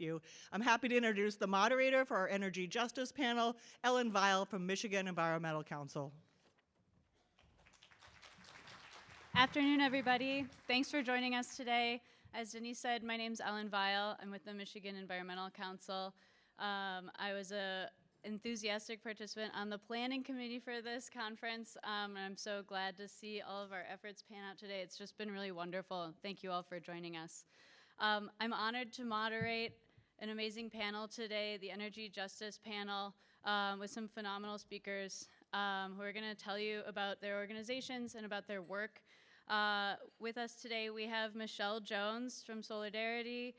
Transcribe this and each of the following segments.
you. I'm happy to introduce the moderator for our energy justice panel, Ellen Vial from Michigan Environmental Council. Afternoon, everybody. Thanks for joining us today. As Denise said, my name's Ellen Vial. I'm with the Michigan Environmental Council. I was an enthusiastic participant on the planning committee for this conference, and I'm so glad to see all of our efforts pan out today. It's just been really wonderful. Thank you all for joining us. I'm honored to moderate an amazing panel today, the Energy Justice panel, with some phenomenal speakers who are going to tell you about their organizations and about their work. With us today, we have Michelle Jones from Soulardarity,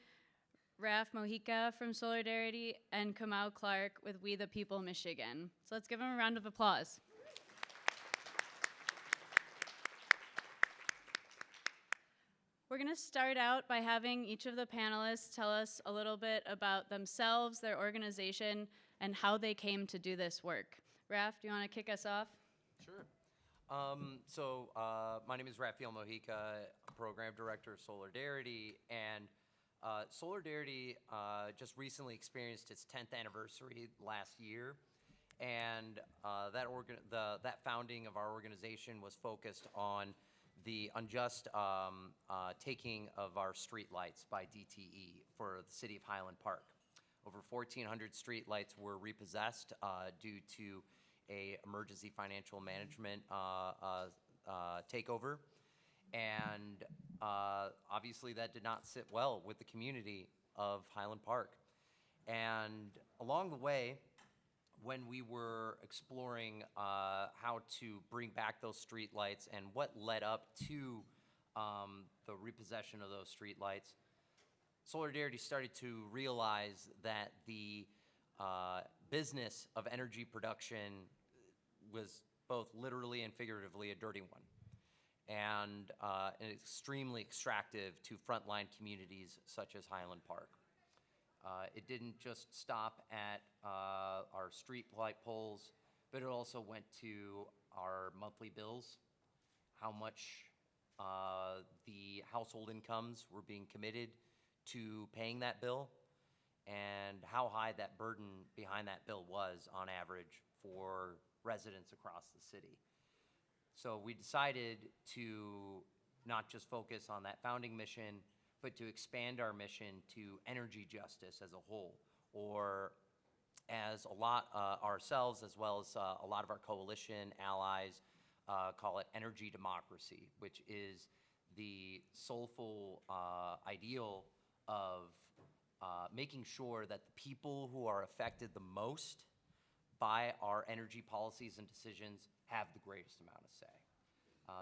Raf Mojica from Soulardarity, and Kamau Clark with We the People Michigan. So let's give them a round of applause. We're going to start out by having each of the panelists tell us a little bit about themselves, their organization, and how they came to do this work. Raf, do you want to kick us off? Sure. My name is Rafael Mojica, Program Director of Soulardarity, and Soulardarity just recently experienced its 10th anniversary last year, and that founding of our organization was focused on the unjust taking of our streetlights by DTE for the city of Highland Park. Over 1,400 streetlights were repossessed due to a emergency financial management takeover, and obviously that did not sit well with the community of Highland Park. And along the way, when we were exploring how to bring back those streetlights and what led up to the repossession of those streetlights, Soulardarity started to realize that the business of energy production was both literally and figuratively a dirty one, and extremely extractive to frontline communities such as Highland Park. It didn't just stop at our street light poles, but it also went to our monthly bills, how much the household incomes were being committed to paying that bill, and how high that burden behind that bill was on average for residents across the city. So we decided to not just focus on that founding mission, but to expand our mission to energy justice as a whole, or as a lot ourselves, as well as a lot of our coalition allies call it energy democracy, which is the soulful ideal of making sure that the people who are affected the most by our energy policies and decisions have the greatest amount of say.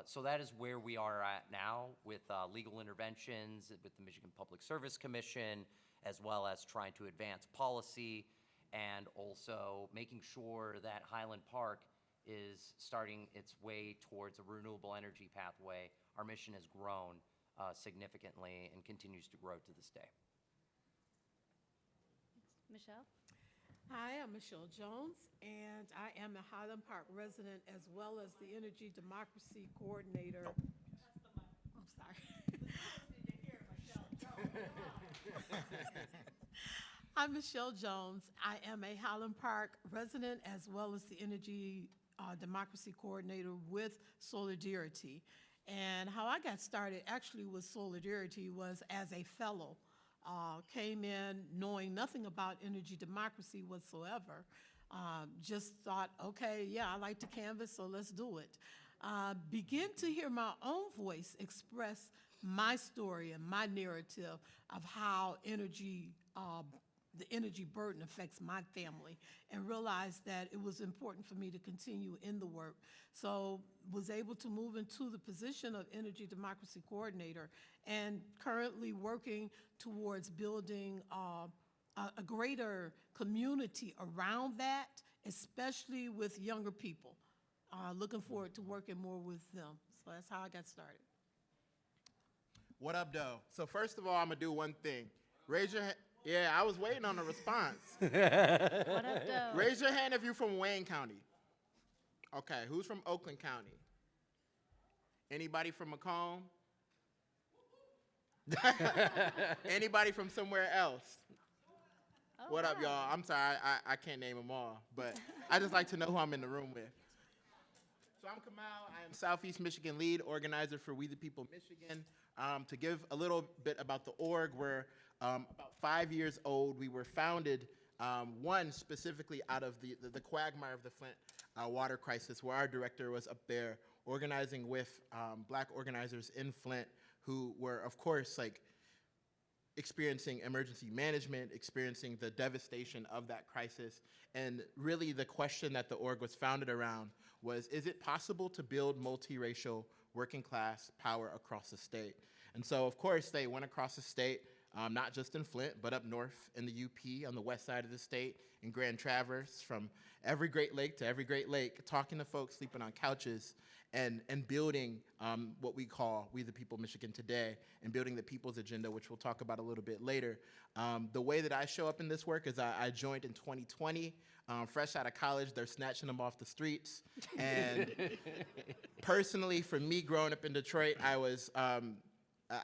So that is where we are at now with legal interventions with the Michigan Public Service Commission, as well as trying to advance policy and also making sure that Highland Park is starting its way towards a renewable energy pathway. Our mission has grown significantly and continues to grow to this day. Michelle? Hi, I'm Michelle Jones, and I am a Highland Park resident as well as the Energy Democracy Coordinator. I'm sorry. I'm Michelle Jones. I am a Highland Park resident as well as the Energy Democracy Coordinator with Soulardarity. And how I got started actually with Soulardarity was as a fellow. Came in knowing nothing about energy democracy whatsoever. Just thought, okay, yeah, I like to canvas, so let's do it. Begin to hear my own voice express my story and my narrative of how the energy burden affects my family, and realized that it was important for me to continue in the work. So was able to move into the position of Energy Democracy Coordinator, and currently working towards building a greater community around that, especially with younger people. Looking forward to working more with them. So that's how I got started. What up, though? So first of all, I'm gonna do one thing. Raise your hand. Yeah, I was waiting on a response. What up, though? Raise your hand if you're from Wayne County. Okay, who's from Oakland County? Anybody from Macomb? Anybody from somewhere else? What up, y'all? I'm sorry, I can't name them all, but I just like to know who I'm in the room with. So I'm Kamau. I am Southeast Michigan lead organizer for We the People Michigan. To give a little bit about the org, we're about 5 years old. We were founded, one specifically out of the quagmire of the Flint water crisis, where our director was up there organizing with black organizers in Flint who were, of course, like experiencing emergency management, experiencing the devastation of that crisis. And really the question that the org was founded around was, is it possible to build multiracial working class power across the state? And so, of course, they went across the state, not just in Flint, but up north in the UP, on the west side of the state, in Grand Traverse, from every Great Lake to every Great Lake, talking to folks sleeping on couches, and building what we call We the People Michigan today, and building the people's agenda, which we'll talk about a little bit later. The way that I show up in this work is I joined in 2020, fresh out of college. They're snatching them off the streets. And personally, for me growing up in Detroit,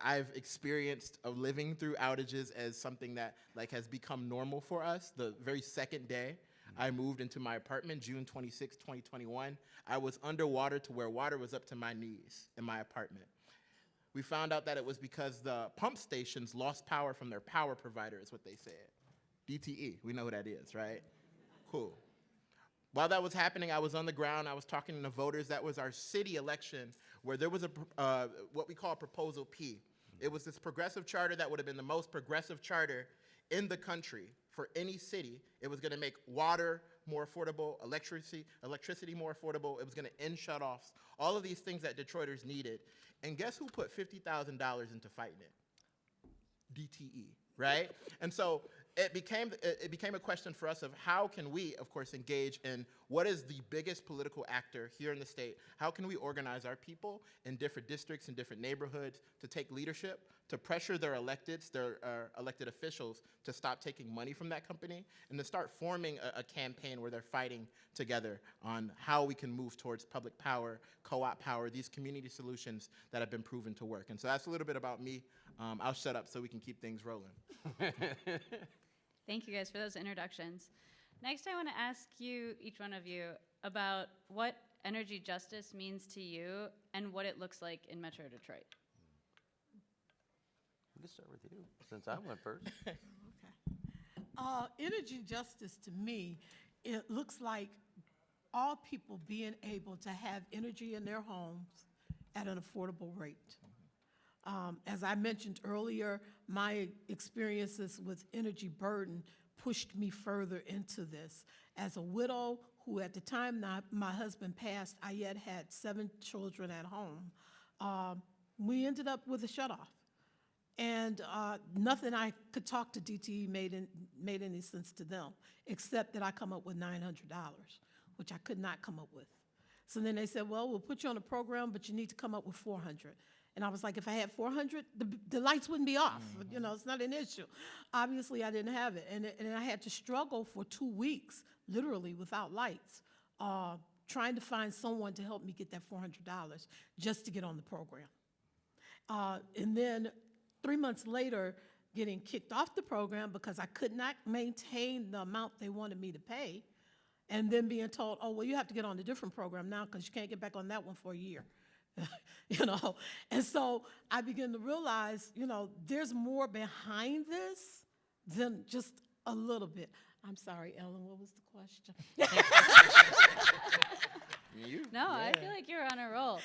I've experienced living through outages as something that has become normal for us. The very second day I moved into my apartment, June 26, 2021, I was underwater to where water was up to my knees in my apartment. We found out that it was because the pump stations lost power from their power provider, is what they said. DTE, we know who that is, right? Cool. While that was happening, I was on the ground, I was talking to voters. That was our city election, where there was what we call Proposal P. It was this progressive charter that would have been the most progressive charter in the country for any city. It was gonna make water more affordable, electricity more affordable. It was gonna end shutoffs, all of these things that Detroiters needed. And guess who put $50,000 into fighting it? DTE, right? And so it became a question for us of how can we, of course, engage in what is the biggest political actor here in the state? How can we organize our people in different districts and different neighborhoods to take leadership, to pressure their elected officials to stop taking money from that company, and to start forming a campaign where they're fighting together on how we can move towards public power, co-op power, these community solutions that have been proven to work. And so that's a little bit about me. I'll shut up so we can keep things rolling. Thank you guys for those introductions. Next, I want to ask you, each one of you, about what energy justice means to you and what it looks like in Metro Detroit. We can start with you, since I went first. Okay. Energy justice to me, it looks like all people being able to have energy in their homes at an affordable rate. As I mentioned earlier, my experiences with energy burden pushed me further into this. As a widow who at the time my husband passed, I yet had 7 children at home, we ended up with a shutoff. And nothing I could talk to DTE made any sense to them, except that I come up with $900, which I could not come up with. So then they said, well, we'll put you on a program, but you need to come up with 400. And I was like, if I had 400, the lights wouldn't be off. You know, it's not an issue. Obviously, I didn't have it. And I had to struggle for 2 weeks, literally without lights, trying to find someone to help me get that $400 just to get on the program. And then 3 months later, getting kicked off the program because I could not maintain the amount they wanted me to pay, and then being told, oh, well, you have to get on a different program now because you can't get back on that one for a year. You know, and so I began to realize, you know, there's more behind this than just a little bit. I'm sorry, Ellen, what was the question? I feel like you're on a roll.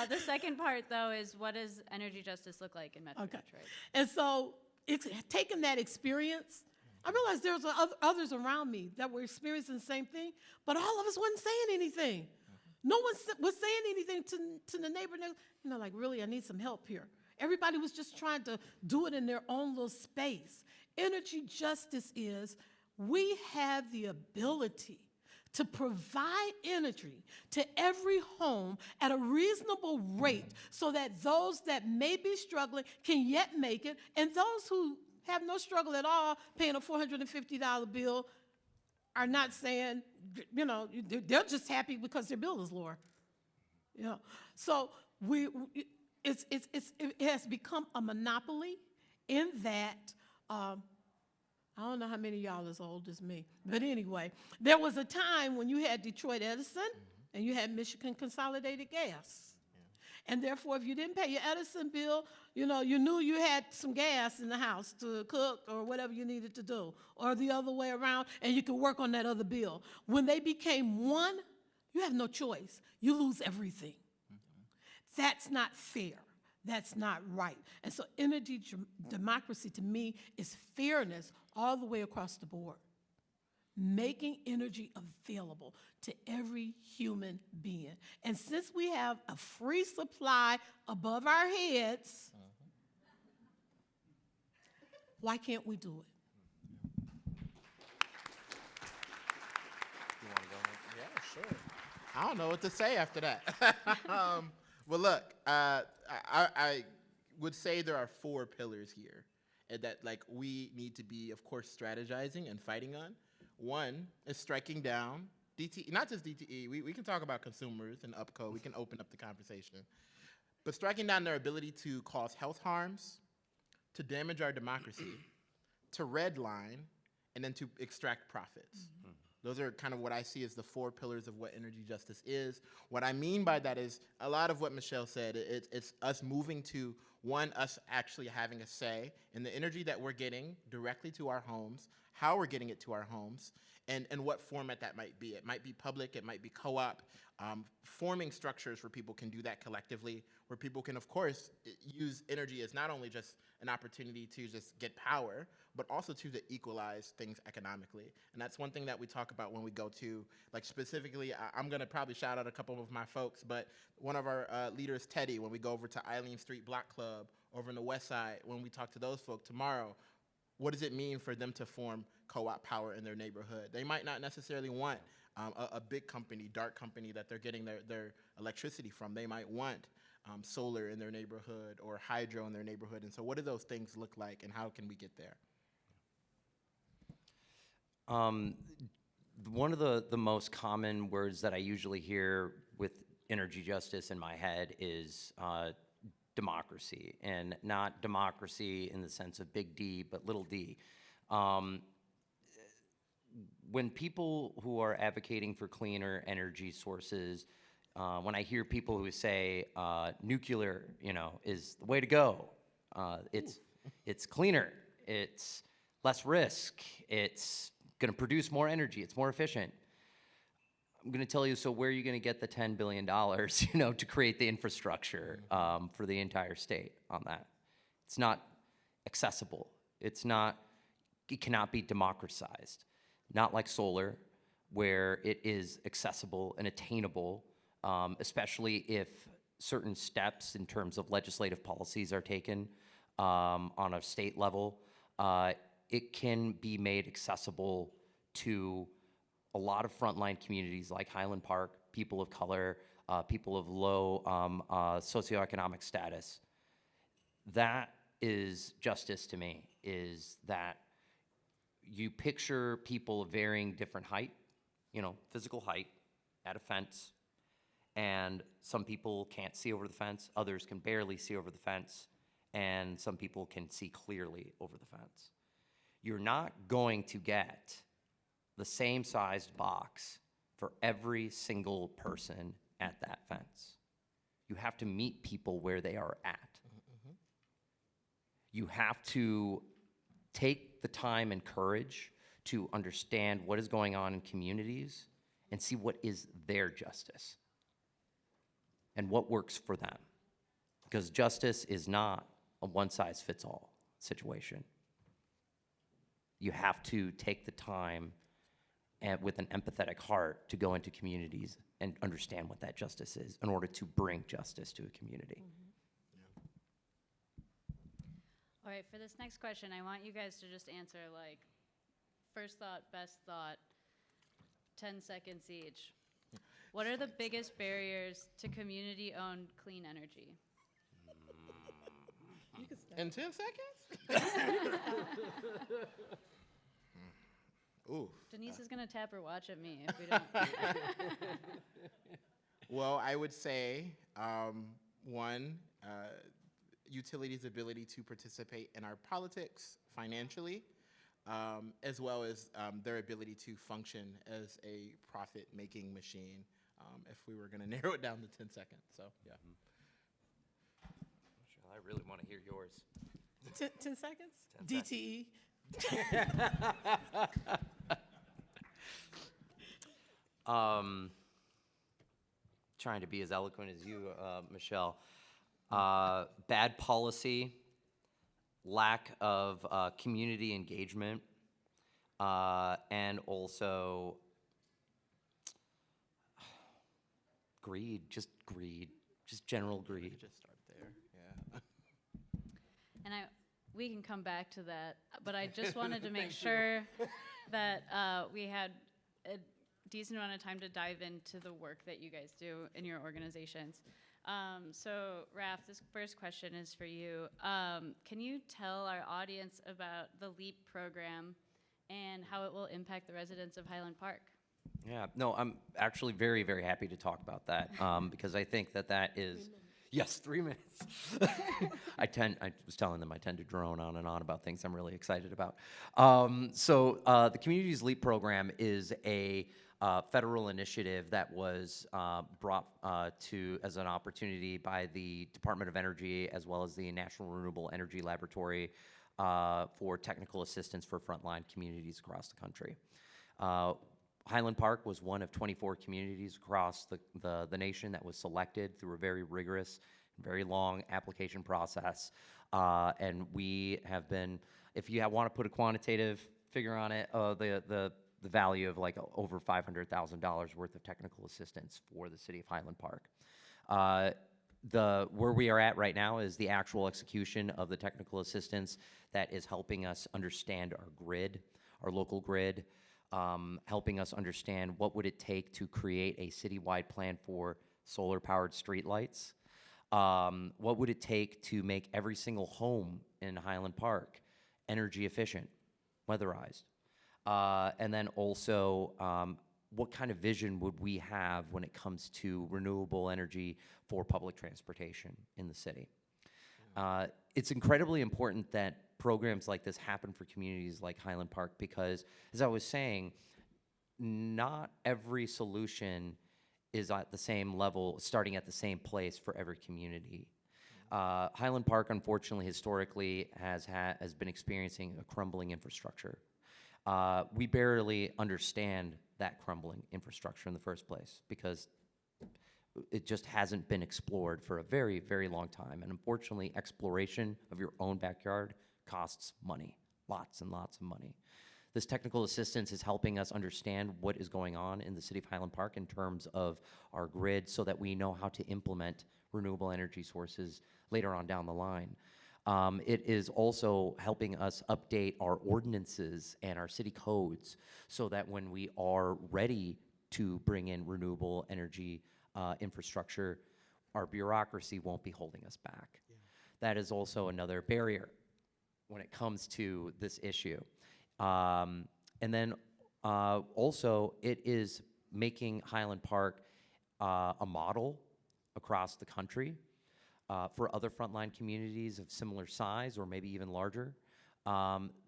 The second part, though, is what does energy justice look like in Metro Detroit? And so it's taking that experience, I realized there was others around me that were experiencing the same thing, but all of us wasn't saying anything. No one was saying anything to the neighbor, you know, like, really, I need some help here. Everybody was just trying to do it in their own little space. Energy justice is we have the ability to provide energy to every home at a reasonable rate so that those that may be struggling can yet make it, and those who have no struggle at all paying a $450 bill are not saying, you know, they're just happy because their bill is lower. You know, so it has become a monopoly in that I don't know how many of y'all as old as me. But anyway, there was a time when you had Detroit Edison and you had Michigan Consolidated Gas. And therefore, if you didn't pay your Edison bill, you know, you knew you had some gas in the house to cook or whatever you needed to do, or the other way around, and you could work on that other bill. When they became one, you have no choice. You lose everything. That's not fair. That's not right. And so energy democracy to me is fairness all the way across the board. Making energy available to every human being. And since we have a free supply above our heads, why can't we do it? You want to go ahead? Yeah, sure. I don't know what to say after that. Well, look, I would say there are 4 pillars here and that like we need to be, of course, strategizing and fighting on. One is striking down DTE, not just DTE. We can talk about consumers and UPCO. We can open up the conversation. But striking down their ability to cause health harms, to damage our democracy, to redline, and then to extract profits. Those are kind of what I see as the 4 pillars of what energy justice is. What I mean by that is a lot of what Michelle said. It's us moving to, one, us actually having a say in the energy that we're getting directly to our homes, how we're getting it to our homes, and what format that might be. It might be public, it might be co-op, forming structures where people can do that collectively, where people can, of course, use energy as not only just an opportunity to just get power, but also to equalize things economically. And that's one thing that we talk about when we go to, like specifically, I'm gonna probably shout out a couple of my folks, but one of our leaders, Teddy, when we go over to Eileen Street Block Club, over in the West Side, when we talk to those folks tomorrow, what does it mean for them to form co-op power in their neighborhood? They might not necessarily want a big company, dark company that they're getting their electricity from. They might want solar in their neighborhood or hydro in their neighborhood. And so what do those things look like and how can we get there? One of the most common words that I usually hear with energy justice in my head is democracy, and not democracy in the sense of big D, but little d. When people who are advocating for cleaner energy sources, when I hear people who say nuclear, is the way to go, it's cleaner, it's less risk, it's going to produce more energy, it's more efficient. I'm going to tell you, so where are you going to get the $10 billion, to create the infrastructure for the entire state on that? It's not accessible. It cannot be democratized. Not like solar, where it is accessible and attainable, especially if certain steps in terms of legislative policies are taken on a state level. It can be made accessible to a lot of frontline communities like Highland Park, people of color, people of low socioeconomic status. That is justice to me, is that you picture people of varying different height, physical height, at a fence, and some people can't see over the fence, others can barely see over the fence, and some people can see clearly over the fence. You're not going to get the same sized box for every single person at that fence. You have to meet people where they are at. You have to take the time and courage to understand what is going on in communities and see what is their justice and what works for them. Because justice is not a one-size-fits-all situation. You have to take the time and with an empathetic heart to go into communities and understand what that justice is in order to bring justice to a community. All right, for this next question, I want you guys to just answer like first thought, best thought, 10 seconds each. What are the biggest barriers to community-owned clean energy? In 10 seconds? Ooh. Denise is going to tap her watch at me if we don't. Well, I would say, one, utilities' ability to participate in our politics financially, as well as their ability to function as a profit-making machine, if we were going to narrow it down to 10 seconds. So, yeah. I really want to hear yours. 10 seconds? 10 seconds. DTE. Trying to be as eloquent as you, Michelle. Bad policy, lack of community engagement, and also greed, just general greed. Just start there, yeah. And we can come back to that, but I just wanted to make sure that we had a decent amount of time to dive into the work that you guys do in your organizations. So, Raf, this first question is for you. Can you tell our audience about the LEAP program and how it will impact the residents of Highland Park? Yeah, no, I'm actually very, very happy to talk about that because I think that is, yes, 3 minutes. I was telling them I tend to drone on and on about things I'm really excited about. So the Communities Leap program is a federal initiative that was brought as an opportunity by the Department of Energy as well as the National Renewable Energy Laboratory for technical assistance for frontline communities across the country. Highland Park was one of 24 communities across the nation that was selected through a very rigorous, very long application process. And we have been, if you want to put a quantitative figure on it, the value of like over $500,000 worth of technical assistance for the city of Highland Park. Where we are at right now is the actual execution of the technical assistance that is helping us understand our grid, our local grid, helping us understand what would it take to create a citywide plan for solar-powered streetlights. What would it take to make every single home in Highland Park energy efficient, weatherized? And then also, what kind of vision would we have when it comes to renewable energy for public transportation in the city? It's incredibly important that programs like this happen for communities like Highland Park because, as I was saying, not every solution is at the same level, starting at the same place for every community. Highland Park, unfortunately, historically has been experiencing a crumbling infrastructure. We barely understand that crumbling infrastructure in the first place because it just hasn't been explored for a very, very long time. And unfortunately, exploration of your own backyard costs money, lots and lots of money. This technical assistance is helping us understand what is going on in the city of Highland Park in terms of our grid so that we know how to implement renewable energy sources later on down the line. It is also helping us update our ordinances and our city codes so that when we are ready to bring in renewable energy infrastructure, our bureaucracy won't be holding us back. Yeah. That is also another barrier when it comes to this issue. And then also it is making Highland Park a model across the country for other frontline communities of similar size or maybe even larger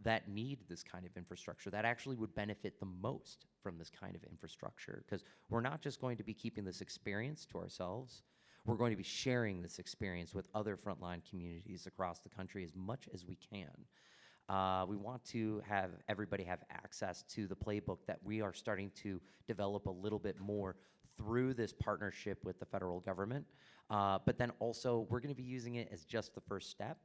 that need this kind of infrastructure, that actually would benefit the most from this kind of infrastructure. Because we're not just going to be keeping this experience to ourselves, we're going to be sharing this experience with other frontline communities across the country as much as we can. We want to have everybody have access to the playbook that we are starting to develop a little bit more through this partnership with the federal government. But then also, we're going to be using it as just the first step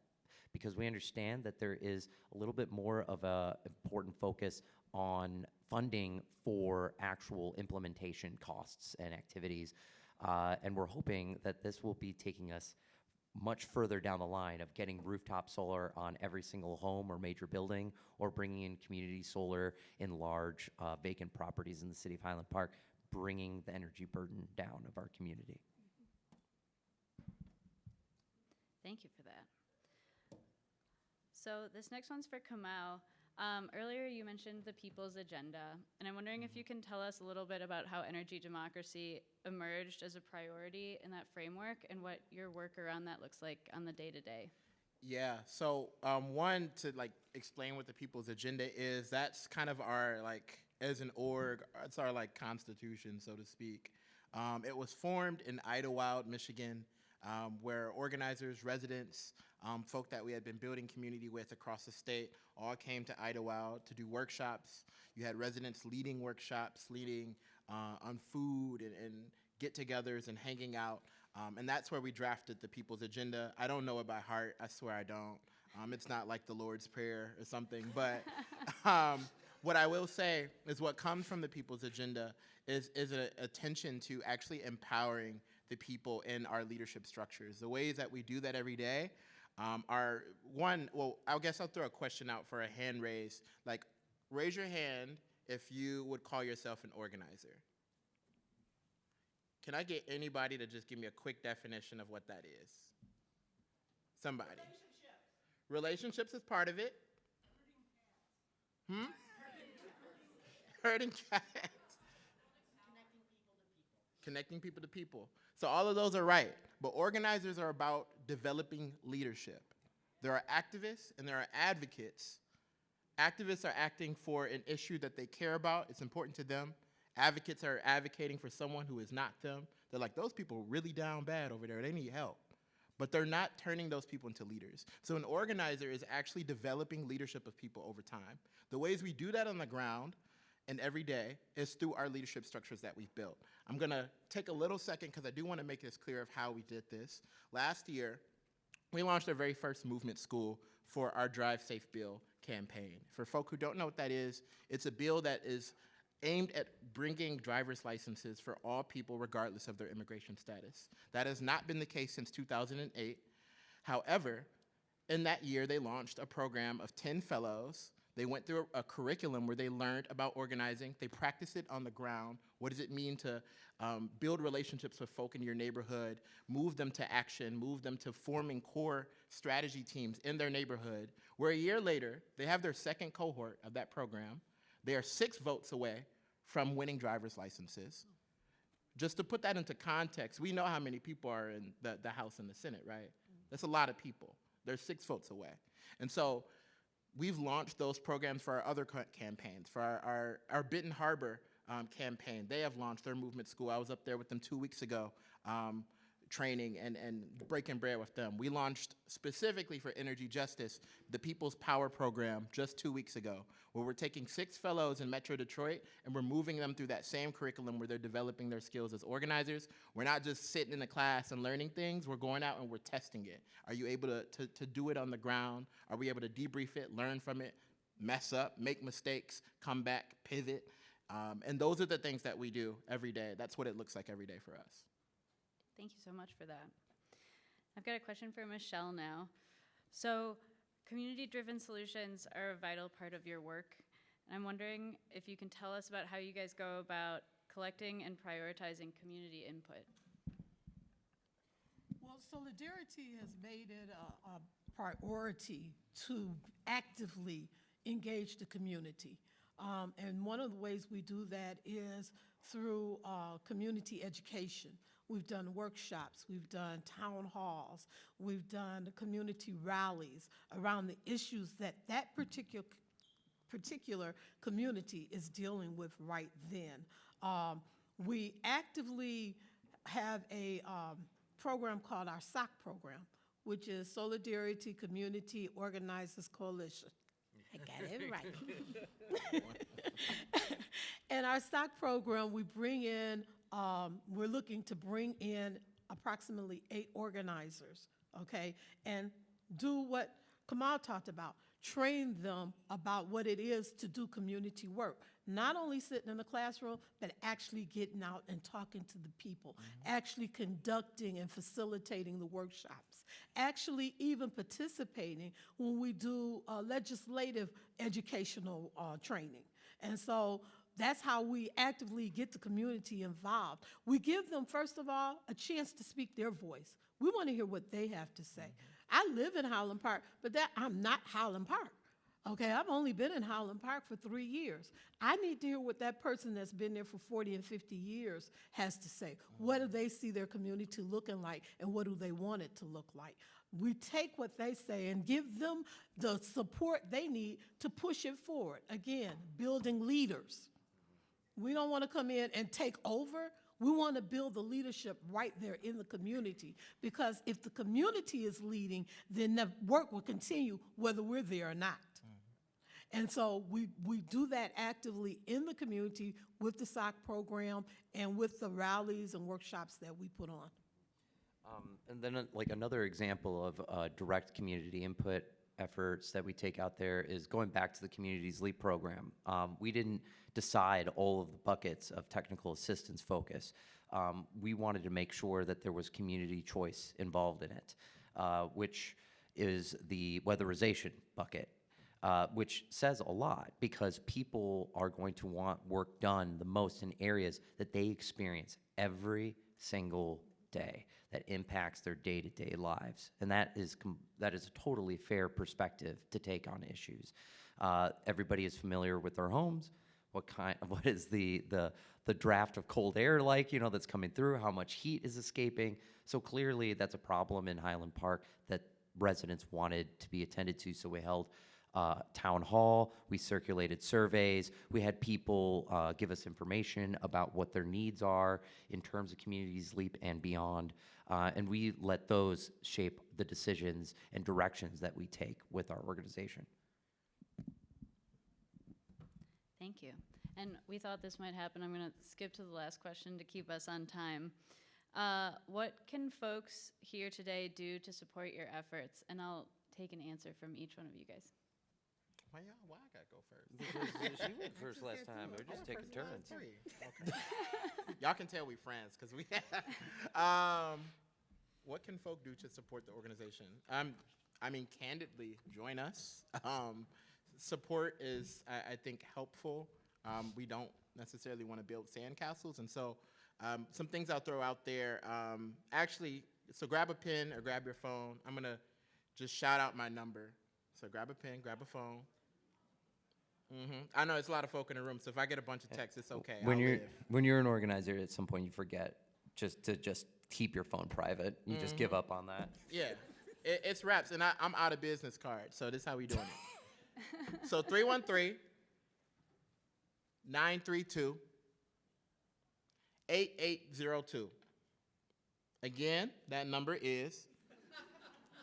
because we understand that there is a little bit more of an important focus on funding for actual implementation costs and activities. And we're hoping that this will be taking us much further down the line of getting rooftop solar on every single home or major building, or bringing in community solar in large vacant properties in the city of Highland Park, bringing the energy burden down of our community. Thank you for that. So this next one's for Kamau. Earlier you mentioned the people's agenda, and I'm wondering if you can tell us a little bit about how energy democracy emerged as a priority in that framework and what your work around that looks like on the day-to-day. Yeah. So one, to like explain what the people's agenda is, that's kind of our like as an org, it's our like constitution, so to speak. It was formed in Idlewild, Michigan, where organizers, residents, folk that we had been building community with across the state all came to Idlewild to do workshops. You had residents leading workshops, leading on food and get-togethers and hanging out. And that's where we drafted the people's agenda. I don't know it by heart. I swear I don't. It's not like the Lord's Prayer or something. But what I will say is what comes from the people's agenda is an attention to actually empowering the people in our leadership structures. The ways that we do that every day are one, well, I guess I'll throw a question out for a hand raise. Like, raise your hand if you would call yourself an organizer. Can I get anybody to just give me a quick definition of what that is? Somebody. Relationships is part of it. Herding cats. Connecting people to people. So all of those are right. But organizers are about developing leadership. There are activists and there are advocates. Activists are acting for an issue that they care about. It's important to them. Advocates are advocating for someone who is not them. They're like, those people are really down bad over there. They need help. But they're not turning those people into leaders. So an organizer is actually developing leadership of people over time. The ways we do that on the ground and every day is through our leadership structures that we've built. I'm going to take a little second because I do want to make this clear of how we did this. Last year, we launched our very first movement school for our Drive Safe Bill campaign. For folk who don't know what that is, it's a bill that is aimed at bringing driver's licenses for all people regardless of their immigration status. That has not been the case since 2008. However, in that year, they launched a program of 10 fellows. They went through a curriculum where they learned about organizing. They practiced it on the ground. What does it mean to build relationships with folk in your neighborhood, move them to action, move them to forming core strategy teams in their neighborhood, where a year later, they have their second cohort of that program. They are 6 votes away from winning driver's licenses. Just to put that into context, we know how many people are in the House and the Senate, right? That's a lot of people. They're 6 votes away. And so we've launched those programs for our other campaigns. For our Benton Harbor campaign, they have launched their movement school. I was up there with them 2 weeks ago, training and breaking bread with them. We launched specifically for energy justice the People's Power program just 2 weeks ago, where we're taking 6 fellows in Metro Detroit and we're moving them through that same curriculum where they're developing their skills as organizers. We're not just sitting in the class and learning things, we're going out and we're testing it. Are you able to do it on the ground? Are we able to debrief it, learn from it, mess up, make mistakes, come back, pivot? And those are the things that we do every day. That's what it looks like every day for us. Thank you so much for that. I've got a question for Michelle now. So, community-driven solutions are a vital part of your work. And I'm wondering if you can tell us about how you guys go about collecting and prioritizing community input. Well, Soulardarity has made it a priority to actively engage the community. And one of the ways we do that is through community education. We've done workshops, we've done town halls, we've done community rallies around the issues that particular community is dealing with right then. We actively have a program called our SOC program, which is Soulardarity Community Organizers Coalition. I got it right. And our SOC program, we bring in, we're looking to bring in approximately 8 organizers, okay? And do what Kamau talked about, train them about what it is to do community work. Not only sitting in the classroom, but actually getting out and talking to the people, actually conducting and facilitating the workshops, actually even participating when we do legislative educational training. And so that's how we actively get the community involved. We give them, first of all, a chance to speak their voice. We want to hear what they have to say. I live in Highland Park, but I'm not Highland Park. Okay, I've only been in Highland Park for 3 years. I need to hear what that person that's been there for 40 and 50 years has to say. What do they see their community looking like, and what do they want it to look like? We take what they say and give them the support they need to push it forward. Again, building leaders. We don't want to come in and take over. We want to build the leadership right there in the community, because if the community is leading, then the work will continue whether we're there or not. And so we do that actively in the community with the SOC program and with the rallies and workshops that we put on. And then like another example of direct community input efforts that we take out there is going back to the Communities Leap program. We didn't decide all of the buckets of technical assistance focus. We wanted to make sure that there was community choice involved in it, which is the weatherization bucket. Which says a lot, because people are going to want work done the most in areas that they experience every single day that impacts their day-to-day lives. And that is a totally fair perspective to take on issues. Everybody is familiar with their homes. What is the draft of cold air like, that's coming through, how much heat is escaping. So clearly that's a problem in Highland Park that residents wanted to be attended to, so we held town hall, we circulated surveys, we had people give us information about what their needs are in terms of Communities Leap and beyond, and we let those shape the decisions and directions that we take with our organization. Thank you. And we thought this might happen. I'm going to skip to the last question to keep us on time. What can folks here today do to support your efforts? And I'll take an answer from each one of you guys. Why I gotta go first? She went first last time. We're just taking turns. Okay. Y'all can tell we friends, because we. What can folk do to support the organization? I mean, candidly, join us. Support is, I think, helpful. We don't necessarily want to build sandcastles, and so some things I'll throw out there. Actually, so grab a pen or grab your phone. I'm gonna just shout out my number. So grab a pen, grab a phone. I know it's a lot of folk in the room, so if I get a bunch of texts, it's okay. When you're an organizer, at some point you forget to keep your phone private. You just give up on that. Yeah, it's wraps, and I'm out of business cards, so this is how we doing it. So 313-932-8802. Again, that number is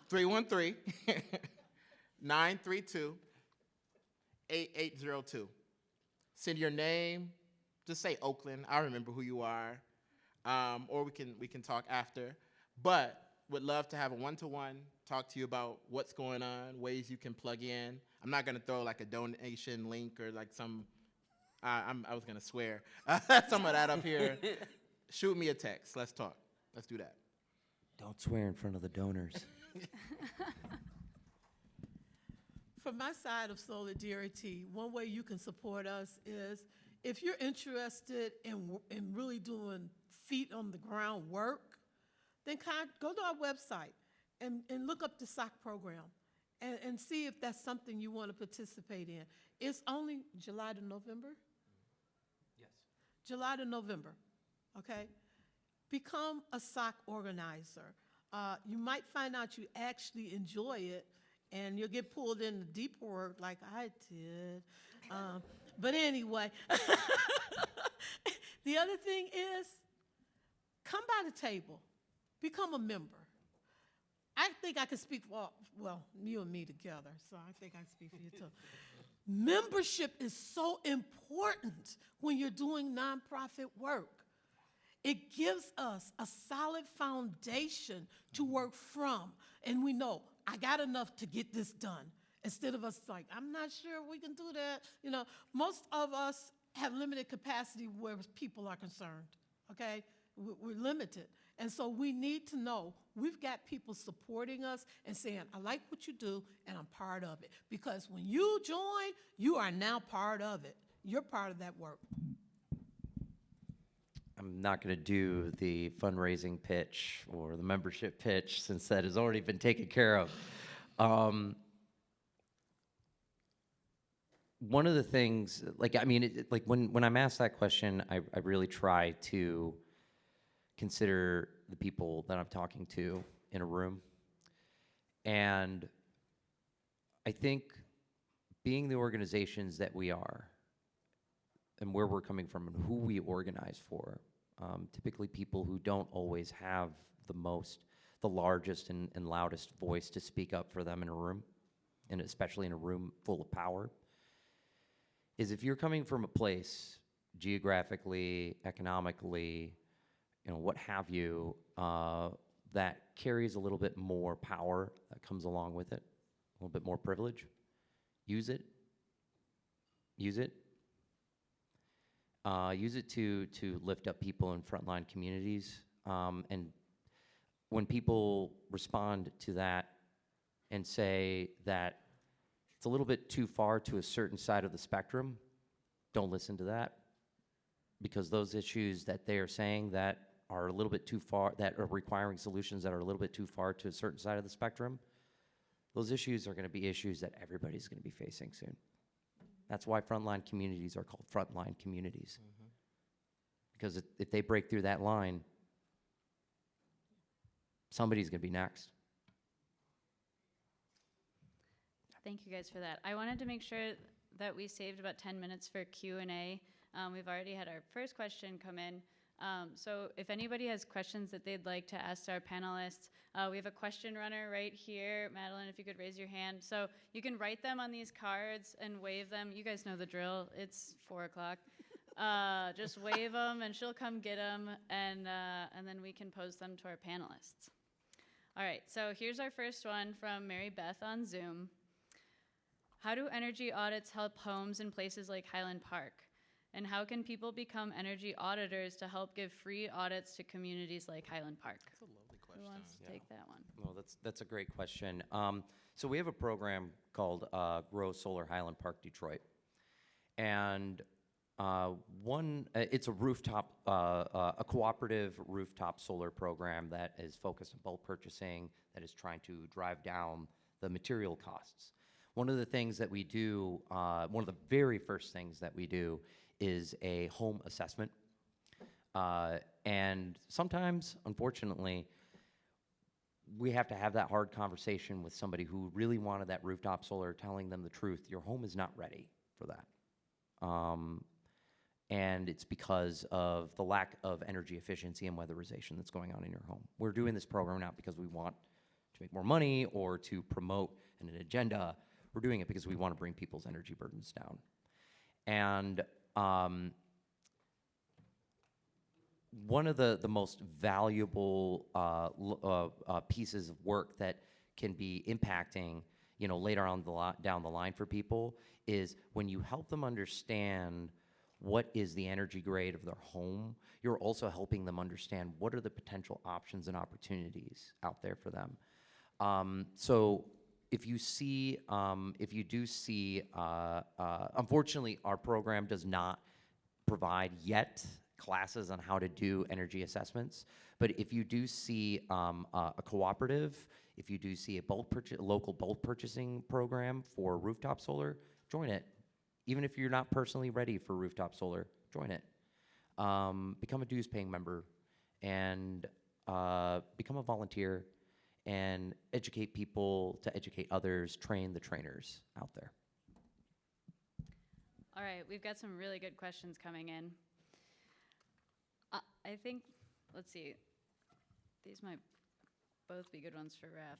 313-932-8802. Send your name. Just say Oakland. I remember who you are. Or we can talk after. But would love to have a one-to-one, talk to you about what's going on, ways you can plug in. I'm not going to throw like a donation link or like some, I was going to swear, some of that up here. Shoot me a text. Let's talk. Let's do that. Don't swear in front of the donors. From my side of Soulardarity, one way you can support us is if you're interested in really doing feet on the ground work, then go to our website and look up the SOC program and see if that's something you want to participate in. It's only July to November? Yes. July to November, okay? Become a SOC organizer. You might find out you actually enjoy it, and you'll get pulled into deeper work like I did. But anyway, the other thing is, come by the table. Become a member. I think I can speak for, well, you and me together, so I think I can speak for you too. Membership is so important when you're doing nonprofit work. It gives us a solid foundation to work from, and we know, I got enough to get this done. Instead of us like, I'm not sure we can do that. Most of us have limited capacity where people are concerned, okay? We're limited. And so we need to know we've got people supporting us and saying, I like what you do, and I'm part of it. Because when you join, you are now part of it. You're part of that work. I'm not going to do the fundraising pitch or the membership pitch, since that has already been taken care of. One of the things, when I'm asked that question, I really try to consider the people that I'm talking to in a room. And I think being the organizations that we are and where we're coming from and who we organize for, typically people who don't always have the largest and loudest voice to speak up for them in a room, and especially in a room full of power, is if you're coming from a place geographically, economically, what have you, that carries a little bit more power that comes along with it, a little bit more privilege, use it. Use it. Use it to lift up people in frontline communities. And when people respond to that and say that it's a little bit too far to a certain side of the spectrum, don't listen to that, because those issues that they are saying that are a little bit too far, that are requiring solutions that are a little bit too far to a certain side of the spectrum, those issues are going to be issues that everybody's going to be facing soon. That's why frontline communities are called frontline communities. Because if they break through that line, somebody's going to be next. Thank you guys for that. I wanted to make sure that we saved about 10 minutes for Q&A. We've already had our first question come in. So if anybody has questions that they'd like to ask our panelists, we have a question runner right here. Madeline, if you could raise your hand. So you can write them on these cards and wave them. You guys know the drill. It's 4 o'clock. Just wave them and she'll come get them, and then we can pose them to our panelists. All right, so here's our first one from Mary Beth on Zoom. How do energy audits help homes in places like Highland Park? And how can people become energy auditors to help give free audits to communities like Highland Park? That's a lovely question. Who wants to take that one? Well, that's a great question. So we have a program called Grow Solar Highland Park Detroit, and it's a rooftop, a cooperative rooftop solar program that is focused on bulk purchasing, that is trying to drive down the material costs. One of the things that we do, one of the very first things that we do is a home assessment. And sometimes, unfortunately, we have to have that hard conversation with somebody who really wanted that rooftop solar, telling them the truth. Your home is not ready for that. And it's because of the lack of energy efficiency and weatherization that's going on in your home. We're doing this program not because we want to make more money or to promote an agenda. We're doing it because we want to bring people's energy burdens down. And one of the most valuable pieces of work that can be impacting, later on down the line for people is when you help them understand what is the energy grade of their home, you're also helping them understand what are the potential options and opportunities out there for them. So if you do see, unfortunately, our program does not provide yet classes on how to do energy assessments. But if you do see a cooperative, if you do see a local bulk purchasing program for rooftop solar, join it. Even if you're not personally ready for rooftop solar, join it. Become a dues-paying member and become a volunteer and educate people to educate others, train the trainers out there. All right, we've got some really good questions coming in. I think, let's see, these might both be good ones for Raf.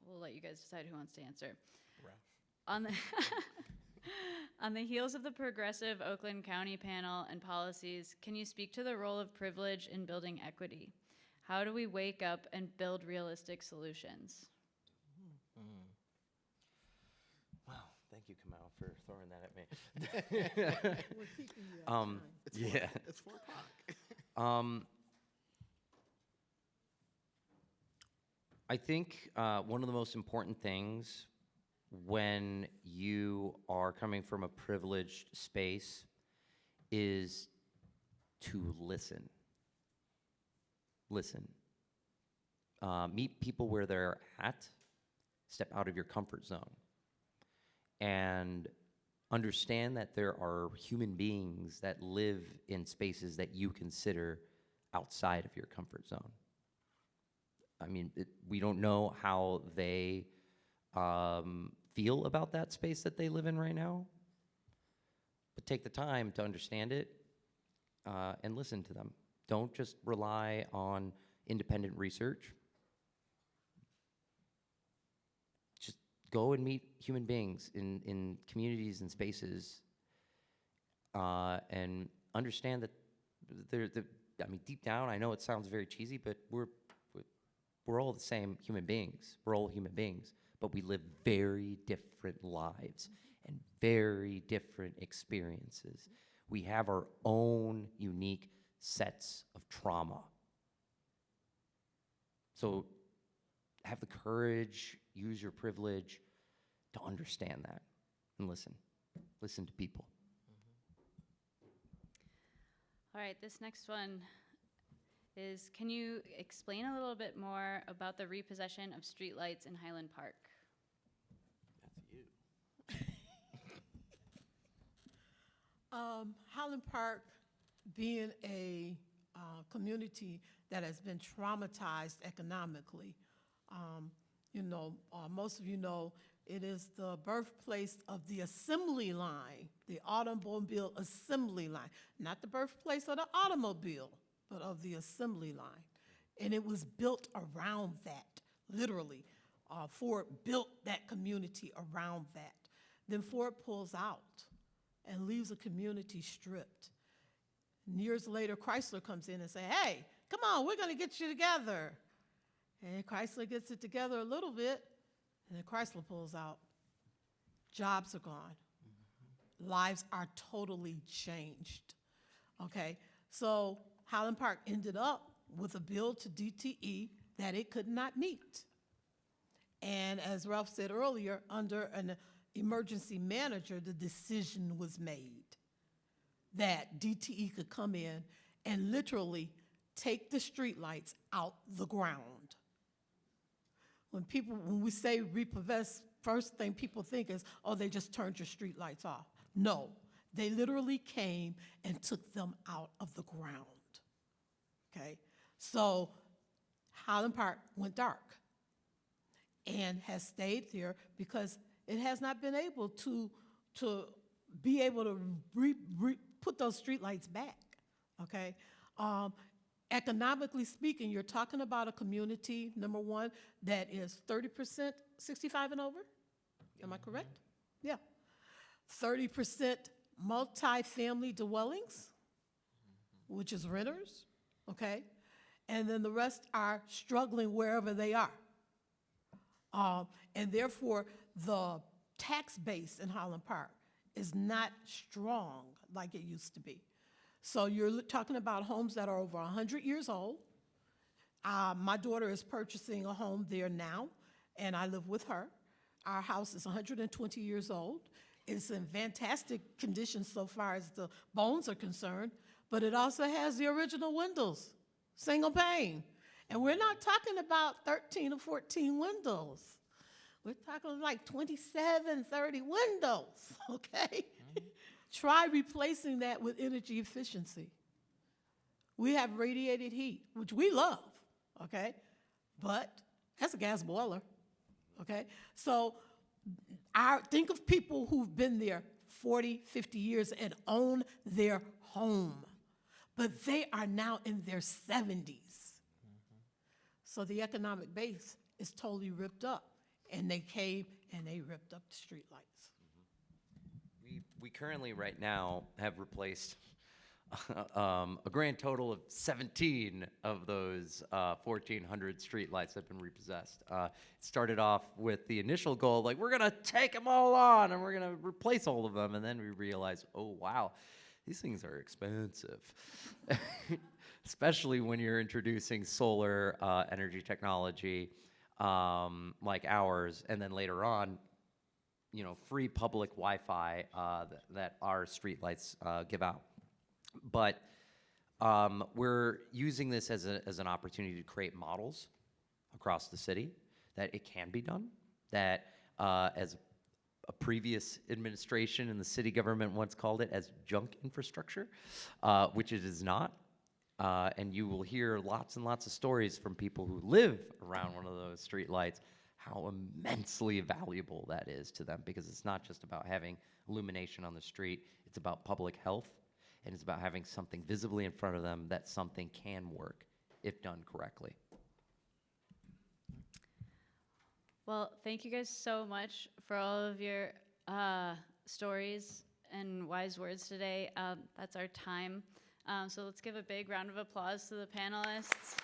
We'll let you guys decide who wants to answer. Raf. On the heels of the progressive Oakland County panel and policies, can you speak to the role of privilege in building equity? How do we wake up and build realistic solutions? Wow, thank you, Kamau, for throwing that at me. We're keeping you on time. It's 4 o'clock. I think one of the most important things when you are coming from a privileged space is to listen. Listen. Meet people where they're at, step out of your comfort zone, and understand that there are human beings that live in spaces that you consider outside of your comfort zone. I mean, we don't know how they feel about that space that they live in right now. But take the time to understand it and listen to them. Don't just rely on independent research. Just go and meet human beings in communities and spaces and understand that I mean, deep down, I know it sounds very cheesy, but we're all the same human beings. We're all human beings, but we live very different lives and very different experiences. We have our own unique sets of trauma. So have the courage, use your privilege to understand that and listen. Listen to people. All right, this next one is, can you explain a little bit more about the repossession of streetlights in Highland Park? That's you. Highland Park, being a community that has been traumatized economically, most of you know it is the birthplace of the assembly line, the automobile assembly line, not the birthplace of the automobile, but of the assembly line. And it was built around that, literally. Ford built that community around that. Then Ford pulls out and leaves a community stripped. And years later, Chrysler comes in and says, hey, come on, we're going to get you together. And Chrysler gets it together a little bit, and then Chrysler pulls out. Jobs are gone. Lives are totally changed. Okay, so Highland Park ended up with a bill to DTE that it could not meet. And as Ralph said earlier, under an emergency manager, the decision was made that DTE could come in and literally take the streetlights out the ground. When we say repossess, first thing people think is, oh, they just turned your streetlights off. No, they literally came and took them out of the ground. Okay, so Highland Park went dark and has stayed there because it has not been able to be able to put those streetlights back. Okay. Economically speaking, you're talking about a community, number one, that is 30% 65 and over. Am I correct? Yeah. 30% multi-family dwellings, which is renters, okay? And then the rest are struggling wherever they are. And therefore, the tax base in Highland Park is not strong like it used to be. So you're talking about homes that are over 100 years old. My daughter is purchasing a home there now, and I live with her. Our house is 120 years old. It's in fantastic condition so far as the bones are concerned, but it also has the original windows, single pane. And we're not talking about 13 or 14 windows. We're talking like 27, 30 windows, okay? Try replacing that with energy efficiency. We have radiated heat, which we love, okay? But that's a gas boiler, okay? So think of people who've been there 40, 50 years and own their home, but they are now in their 70s. So the economic base is totally ripped up, and they came and they ripped up the streetlights. We currently, right now, have replaced a grand total of 17 of those 1,400 streetlights that have been repossessed. It started off with the initial goal, like, we're going to take them all on and we're going to replace all of them. And then we realized, oh, wow, these things are expensive, especially when you're introducing solar energy technology like ours. And then later on, free public Wi-Fi that our streetlights give out. But we're using this as an opportunity to create models across the city that it can be done, that as a previous administration in the city government once called it as junk infrastructure, which it is not. And you will hear lots and lots of stories from people who live around one of those street lights, how immensely valuable that is to them, because it's not just about having illumination on the street, it's about public health, and it's about having something visibly in front of them that something can work if done correctly. Well, thank you guys so much for all of your stories and wise words today. That's our time. So let's give a big round of applause to the panelists.